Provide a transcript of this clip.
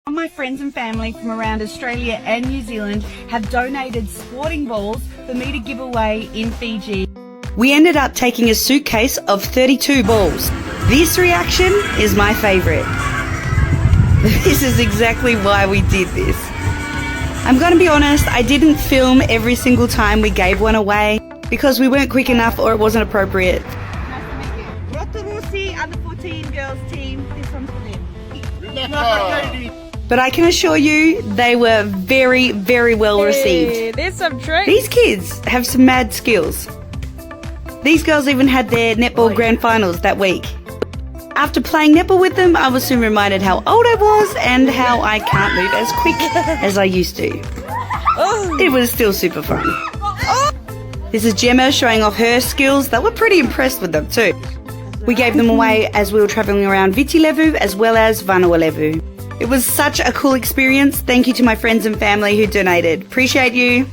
All my friends and family from around Australia and New Zealand have donated sporting balls for me to give away in Fiji. We ended up taking a suitcase of 32 balls. This reaction is my favourite. This is exactly why we did this. I'm going to be honest, I didn't film every single time we gave one away because we weren't quick enough or it wasn't appropriate. Nice to meet you. Rotorusi under 14 girls team. This one's for them. But I can assure you they were very, very well received. Hey, there's some treats. These kids have some mad skills. These girls even had their netball grand finals that week. After playing netball with them, I was soon reminded how old I was and how I can't move as quick as I used to. It was still super fun. This is Gemma showing off her skills. They were pretty impressed with them too. We gave them away as we were travelling around Viti Levu as well as Vanuatu. It was such a cool experience. Thank you to my friends and family who donated. Appreciate you.